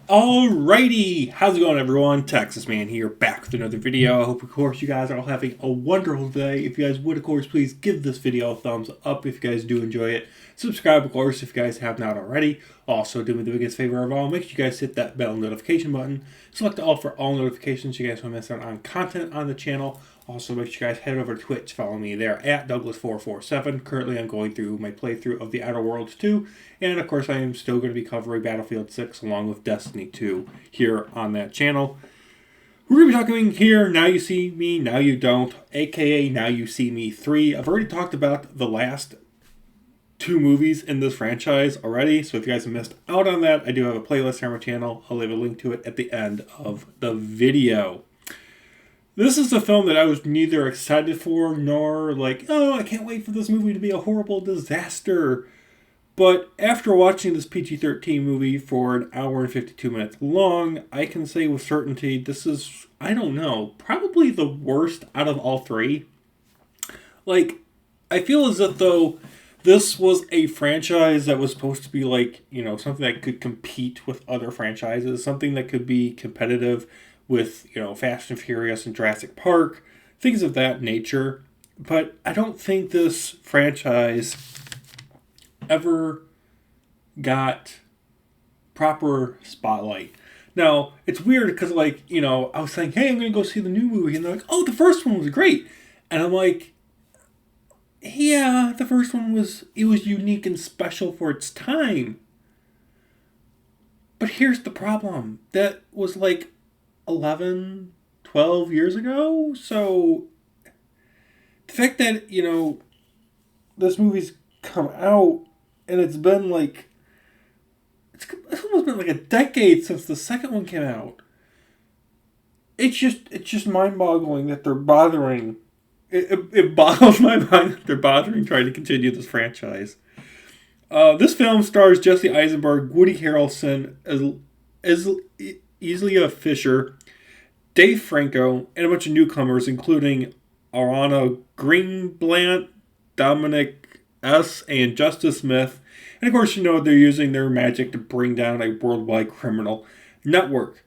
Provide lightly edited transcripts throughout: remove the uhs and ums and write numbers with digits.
Alrighty, how's it going everyone? Texas Man here, back with another video. I hope of course you guys are all having a wonderful day. If you guys would of course please give this video a thumbs up if you guys do enjoy it. Subscribe of course if you guys have not already. Also do me the biggest favor of all, make sure you guys hit that bell notification button. Select all for all notifications so you guys won't miss out on content on the channel. Also make sure you guys head over to Twitch, follow me there at Douglas447. Currently I'm going through my playthrough of The Outer Worlds 2. And of course I am still going to be covering Battlefield 6 along with Destiny 2 here on that channel. We're going to be talking here, Now You See Me, Now You Don't, aka Now You See Me 3. I've already talked about the last two movies in this franchise already, so if you guys have missed out on that, I do have a playlist here on my channel. I'll leave a link to it at the end of the video. This is a film that I was neither excited for nor like, oh, I can't wait for this movie to be a horrible disaster. But after watching this PG-13 movie for an hour and 52 minutes long, I can say with certainty this is, I don't know, probably the worst out of all three. Like, I feel as if though this was a franchise that was supposed to be like, you know, something that could compete with other franchises, something that could be competitive with, you know, Fast and Furious and Jurassic Park, things of that nature. But I don't think this franchise ever got proper spotlight. Now, it's weird because, like, you know, I was saying, hey, I'm going to go see the new movie. And they're like, oh, the first one was great. And I'm like, yeah, the first one was unique and special for its time. But here's the problem. That was like 11, 12 years ago. So the fact that, you know, this movie's come out and it's been like, it's almost been like a decade since the second one came out. It's just mind-boggling that they're bothering. It boggles my mind that they're bothering trying to continue this franchise. This film stars Jesse Eisenberg, Woody Harrelson, Isla Fisher, Dave Franco, and a bunch of newcomers, including Ariana Greenblatt, Dominic S., and Justice Smith. And of course, you know, they're using their magic to bring down a worldwide criminal network.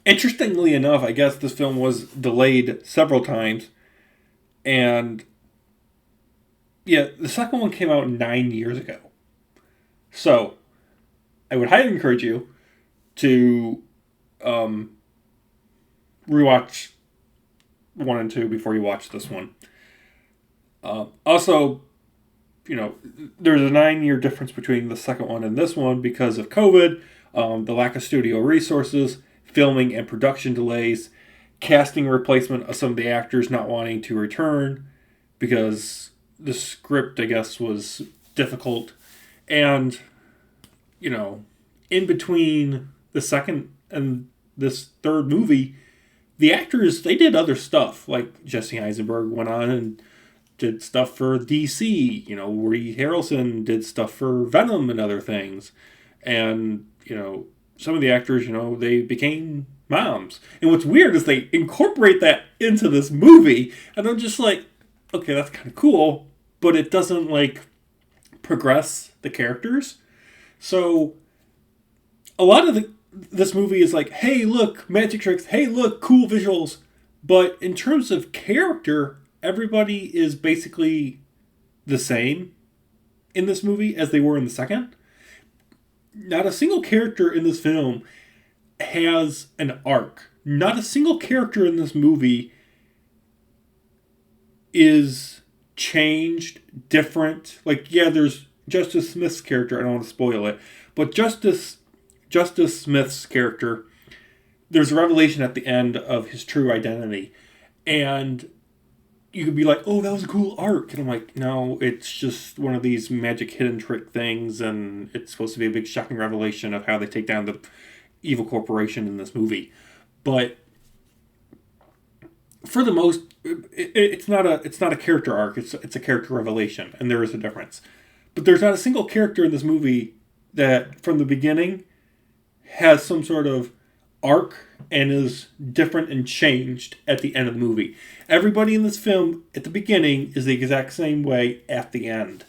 Interestingly enough, I guess this film was delayed several times. And yeah, the second one came out 9 years ago. So, I would highly encourage you to rewatch 1 and 2 before you watch this one. Also, you know, there's a 9-year difference between the second one and this one because of COVID, the lack of studio resources, filming and production delays, casting replacement of some of the actors not wanting to return because the script, I guess, was difficult. And, you know, in between the second and this third movie, the actors, they did other stuff. Like Jesse Eisenberg went on and did stuff for DC. You know, Woody Harrelson did stuff for Venom and other things. And, you know, some of the actors, you know, they became moms. And what's weird is they incorporate that into this movie. And I'm just like, okay, that's kind of cool. But it doesn't, like, progress the characters. So, a lot of this movie is like, hey, look, magic tricks. Hey, look, cool visuals. But in terms of character, everybody is basically the same in this movie as they were in the second. Not a single character in this film has an arc. Not a single character in this movie is changed, different. Like, yeah, there's Justice Smith's character. I don't want to spoil it. But Justice Smith's character, there's a revelation at the end of his true identity. And you could be like, oh, that was a cool arc. And I'm like, no, it's just one of these magic hidden trick things. And it's supposed to be a big shocking revelation of how they take down the evil corporation in this movie. But for the most, it's not a character arc. It's a character revelation. And there is a difference. But there's not a single character in this movie that from the beginning has some sort of arc and is different and changed at the end of the movie. Everybody in this film at the beginning is the exact same way at the end.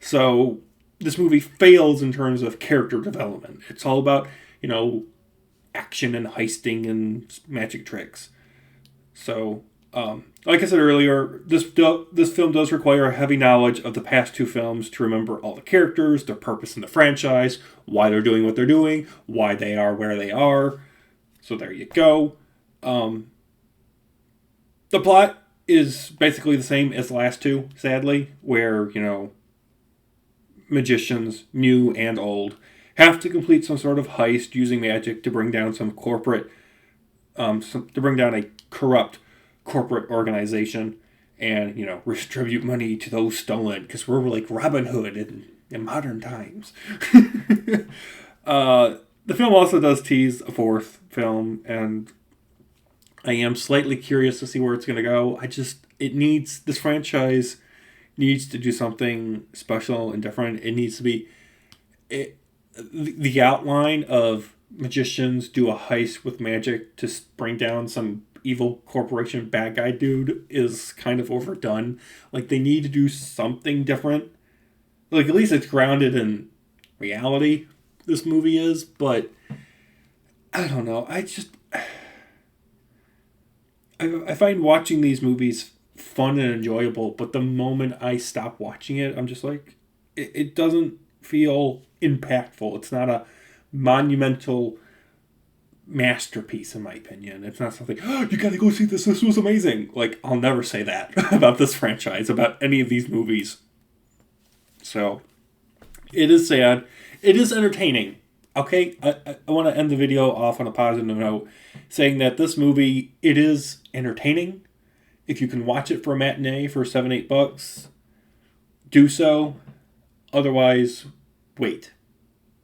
So this movie fails in terms of character development. It's all about, you know, action and heisting and magic tricks. So, like I said earlier, this film does require a heavy knowledge of the past two films to remember all the characters, their purpose in the franchise, why they're doing what they're doing, why they are where they are. So there you go. The plot is basically the same as the last two, sadly, where, magicians, new and old, have to complete some sort of heist using magic to bring down some corporate, to bring down a corrupt corporate organization and, redistribute money to those stolen, because we're like Robin Hood in modern times. The film also does tease a fourth film, and I am slightly curious to see where it's going to go. This franchise needs to do something special and different. It needs to be, the outline of magicians do a heist with magic to bring down some evil corporation bad guy dude is kind of overdone. Like, they need to do something different. Like, at least it's grounded in reality, this movie is, but I don't know. I find watching these movies fun and enjoyable, but the moment I stop watching it, I'm just like, it doesn't feel impactful. It's not a monumental masterpiece, in my opinion. It's not something, oh, you gotta go see this was amazing. Like, I'll never say that about this franchise, about any of these movies. So, it is sad. It is entertaining. Okay, I want to end the video off on a positive note, saying that this movie, it is entertaining. If you can watch it for a matinee for $7-8, do so. Otherwise, wait.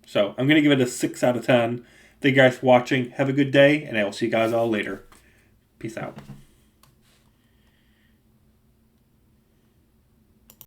So, I'm going to give it a 6 out of 10. Thank you guys for watching. Have a good day, and I will see you guys all later. Peace out.